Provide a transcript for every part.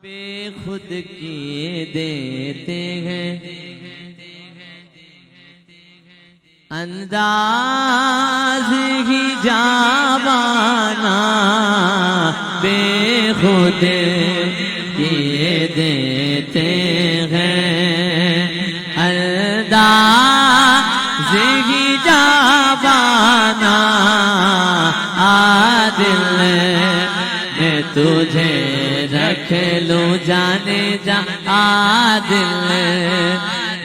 बेखुद किए देते हैं, अंदाज ही जावाना बेखुद किए देते हैं, अंदाज ही जावाना दिल मैं तुझे रख लूं जाने जा, दिल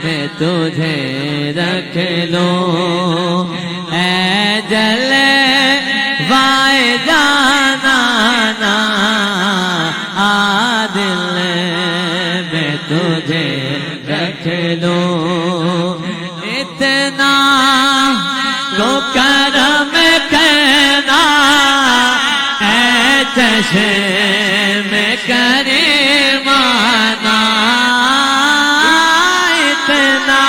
मैं तुझे रख लूं, ऐ जले वाए जाना ना, दिल मैं तुझे रख लूं, इतना तो करम करना में करे माना, इतना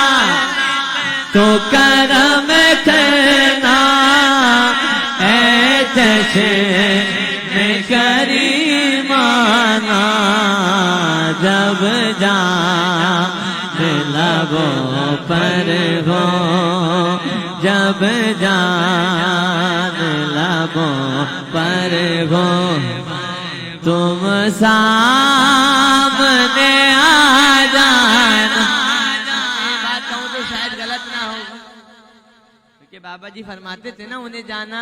तो करम करना में करी माना, जब जा लबों पर हो, जब जान लबों पर हो, तुम सामने आ जाना। ये बात कहूँ तो शायद गलत ना हो, क्योंकि बाबा जी फरमाते थे ना, उन्हें जाना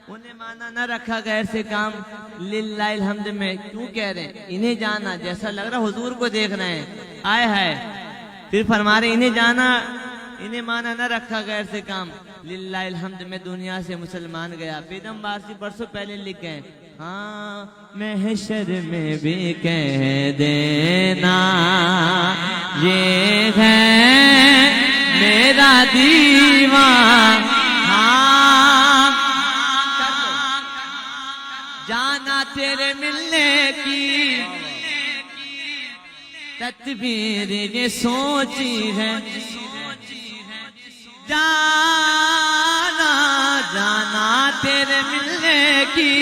उन्हें माना न रखा गैर से काम, लिल्लाहिल हम्द में क्यों कह रहे हैं इन्हें जाना, जैसा लग रहा हुजूर को देख रहे हैं, आए है फिर फरमा रहे इन्हें जाना, इन्हें माना न रखा गैर से काम, लिल्लाहिल हम्द में दुनिया से मुसलमान गया। बेदम बासी बरसों पहले लिख गए, हाँ महशर में भी कह देना ये है मेरा दीवान, हाँ जाना तेरे मिलने की तदबीर ये सोची है, जाना जाना तेरे मिलने की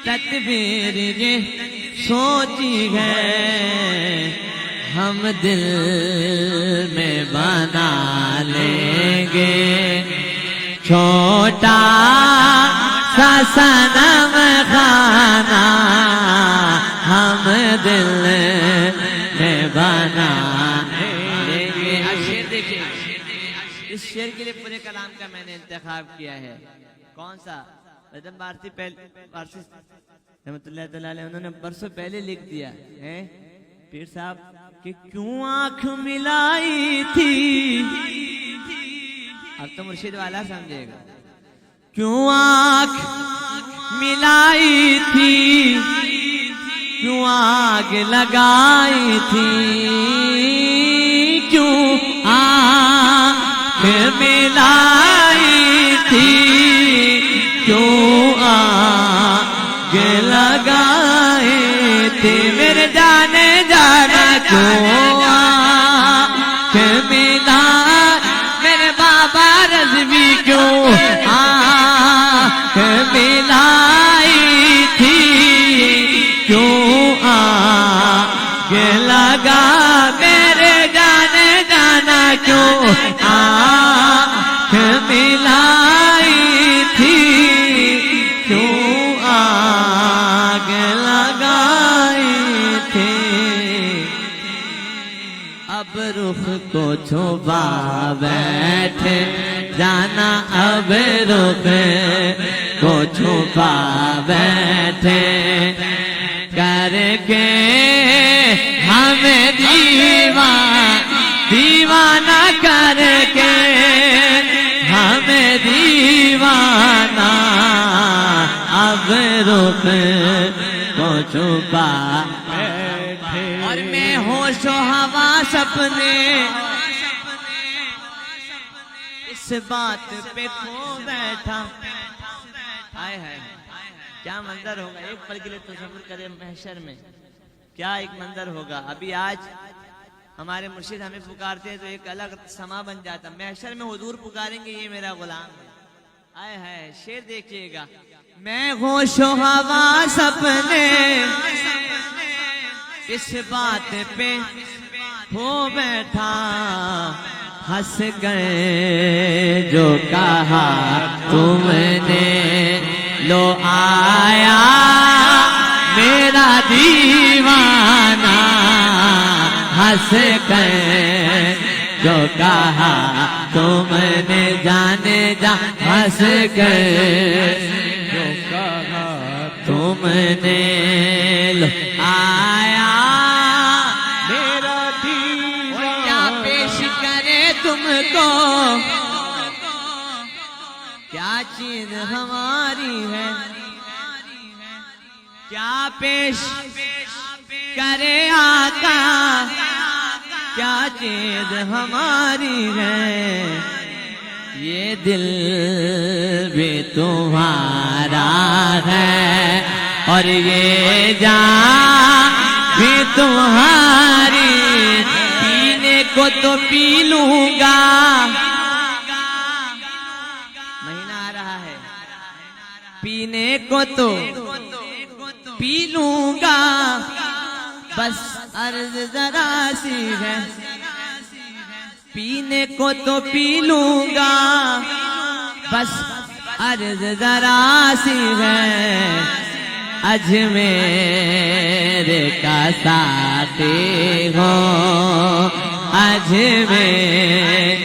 तदबीर ये सोची है, हम दिल में बना लेंगे छोटा सा सनम खाना, हम दिल में बना लेंगे। शेर देखिए, इस शेर के लिए पूरे कलाम का मैंने इंतखाब किया है। कौन सा? बेदम बासी रहमतुल्लाह तआला अलैह उन्होंने बरसों पहले लिख दिया है पीर साहब कि क्यों आंख मिलाई थी, अब तो मुर्शिद वाला समझेगा, क्यों आंख मिलाई थी, क्यों आग लगाई थी, क्यों आंख मिलाई थी, क्यों आग लगाई थी, मेरे जाने जाना क्यों आंख मिला, मेरे बाबा रज़वी क्यों आंख मिलाई थी, क्यों आग लगा, मेरे जाने जाना क्यों आंख मिलाई थी, क्यों आग लगाई थी, अब रुख को छुपा बैठे जाना, अब रुख को छुपा बैठे करके हमें दीवाना करके हमें दीवाना, अब रुख को छुपा बैठे और मैं होशो हवा सपने इस बात पे खो बैठा। आए है क्या मंजर होगा, एक पल के लिए तसव्वुर करें महशर में क्या एक मंजर होगा। अभी आज हमारे मुर्शिद हमें पुकारते हैं तो एक अलग समा बन जाता, महशर में हुजूर पुकारेंगे ये मेरा गुलाम है। आए है शेर देखिएगा, मैं होशो हवा सपने इस बात पे हो बैठा, हंस गए जो कहा तुमने, लो आया मेरा दीवाना, हंस गए जो कहा तुमने, जाने जा हंस गए जो कहा तुमने, लो आया मेरा दीवाना। क्या पेश करे तुमको, क्या चीज हमारी है, क्या पेश करे आका, क्या चीज हमारी है। ये दिल भी तुम्हारा है और ये जान भी तुम्हारी, पीने को तो पी लूंगा, महीना आ रहा है, पीने को तो पी लूंगा, बस अर्ज जरा सी है, पीने को तो पी लूंगा, बस अर्ज जरा सी है। अजमेर का साथी हो, अजमेर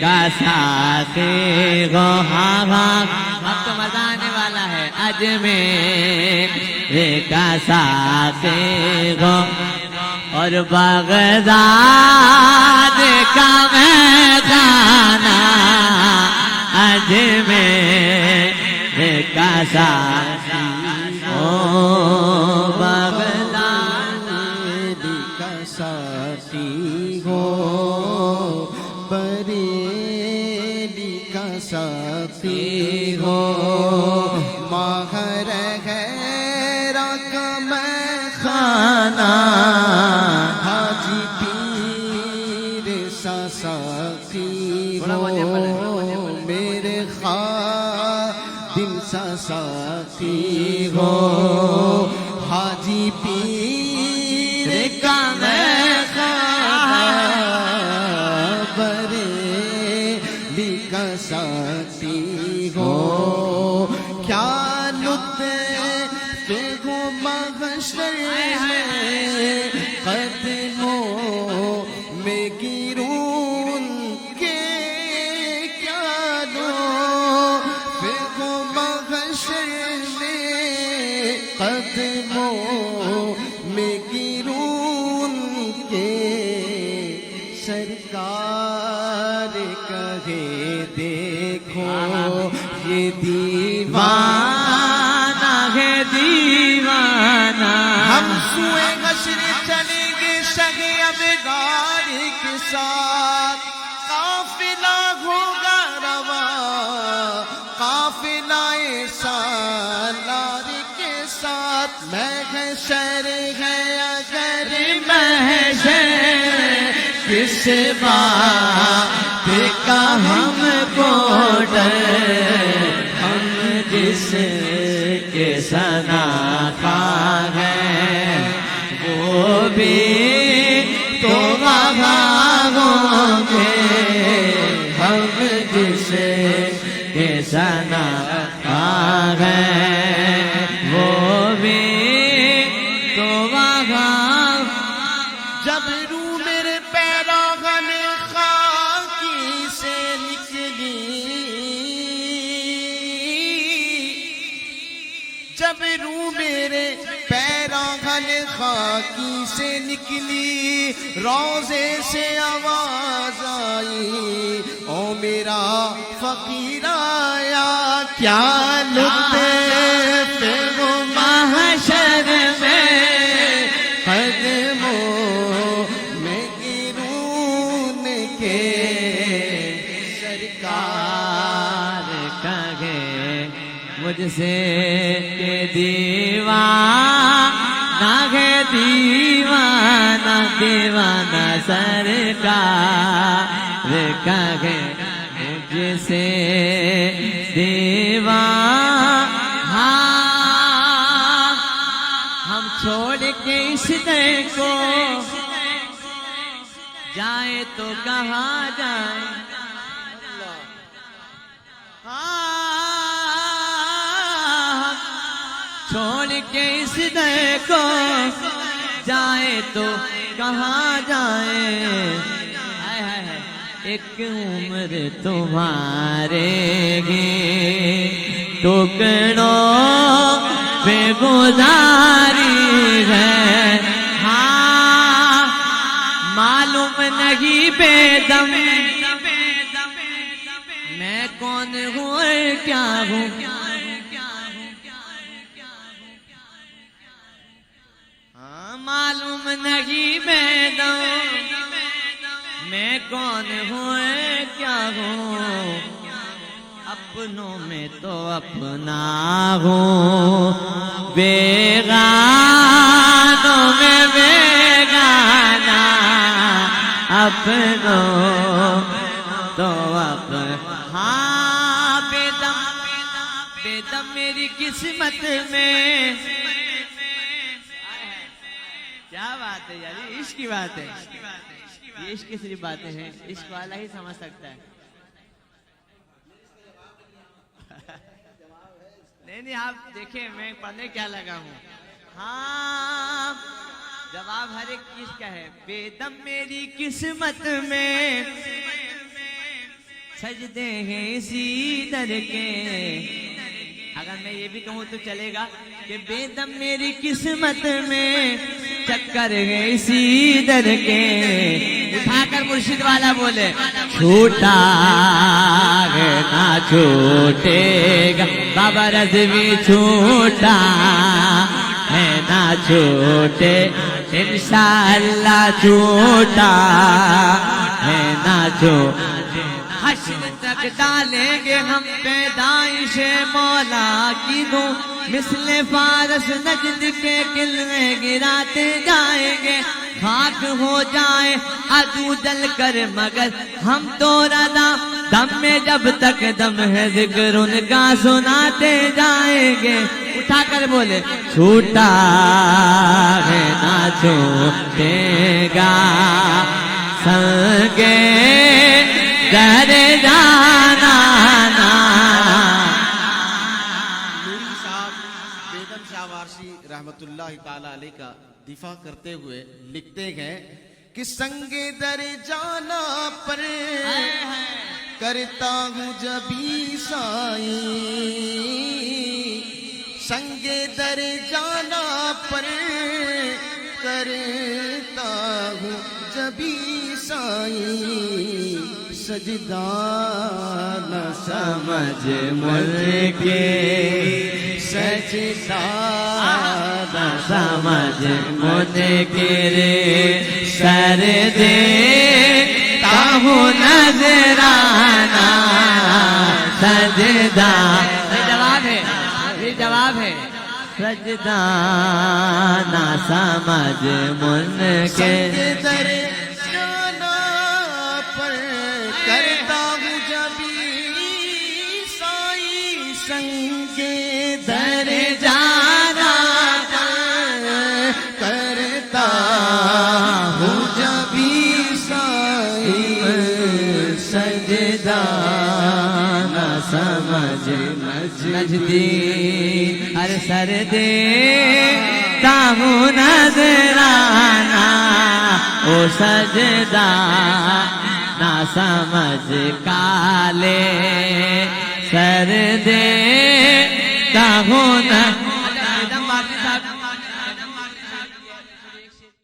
का साथी हो, हाँ हाँ अब तो मजा आने वाला है। अजमेर का साथी हो और बगदाद का मैं खाना, अजमेर का साथी हो, बगदाद का साथी हो, बरेली का साथी हो, माहर गैरा का मैं खाना, हाजी पीर सा साथी हो, मेरे खादिम सा साथी हो, हाजी पीर का मैं खाना, बरेली का साथी हो। क्या लुत्फ़ हो महशर में, कदमों में गिरूं के, क्या लुत्फ़ हो महशर में, कदमों में गिरूं के, सरकार कहे देखो ये दीवाना है दीवाना। हम सुए गशर चलेंगे शगे अब गाड़ी के साथ, काफिला होगा रवा, काफिलाए सालार के साथ। महशर है अगर महशर, किस बात का हमको डर, हम जिसके सनाखा है वो भी तो वहाँ होंगे, हम जिसके सनाखा है वो भी तो वहाँ। जब रू मेरे पैरों गले खाकी से निकली, जब रू मेरे पैरों गले खाकी से निकली, रोज़े से आवाज आई ओ मेरा फकीर आया। क्या लुत्फ़ वो महशर में, कदमों में गिरूं के, सरकार कहे मुझसे के दीवाना है दीवाना, दीवाना सरकार कहे मुझसे दीवाना। हम छोड़ के इस इस दर को जाए तो कहाँ जाए। हाँ, छोड़ के इस दर को जाए तो कहाँ जाए। हाय हाय हाय, एक उम्र तुम्हारे टुकड़ों पे गुजारी है। हाँ, मालूम नहीं बेदम मैं कौन हूँ और क्या हूँ। हाँ, मालूम नहीं बेदम मैं कौन हूँ और क्या हूँ। अपनों में तो अपना हूँ, बेगानों में बेगाना। अपनों तो हाँ, बेदम बेदम मेरी किस्मत में। क्या बात है यार, ये इश्क की बात है, ये इश्क की सिर्फ बातें हैं, इश्क वाला ही समझ सकता है। नहीं, आप देखिए मैं पढ़ने क्या लगा हूँ। हाँ, जवाब हर एक चीज का है। बेदम मेरी किस्मत में सजदे हैं इसी दर के। अगर मैं ये भी कहूँ तो चलेगा कि बेदम मेरी किस्मत में चक्कर है इसी दर के। उठाकर मुर्शिद वाला बोले, छूटा है ना छूटेगा। बाबा रज़वी छूटा है ना छूटे, इंशाअल्लाह छूटा है ना छूटे। हश्र तक डालेंगे हम पैदाइश मौला की दो, मिसले फारस नजद के किले गिराते जाएंगे। खाक हो जाए अदू जल कर मगर हम तो रदा, दम में जब तक दम है जिक्र उनका सुनाते जाएंगे। उठाकर बोले, छूटा है ना छूटेगा संगे दर जाना ना। नूरी साहब बेदम शाह वारसी रहमतुल्लाहि ताला अलैह का दिफा करते हुए लिखते हैं कि संगे दर जाना पर करता हूँ जबी साई। संगे दर जाना पर करता हूँ जबी साई। सजदा न समझ मुझके, सजदा न समझ मुझके रे। सर दे ताहू नजराना सजदा। ये जवाब है, ये जवाब है। सजदा न समझ मुझके दर करता हूँ जबी साई। संगे दर जाना करता हूँ जबी साई। सजदा न समझ नजदी हर सर दे ताहू नजराना। ओ सजदा ना समझ काले सर दे ताहू न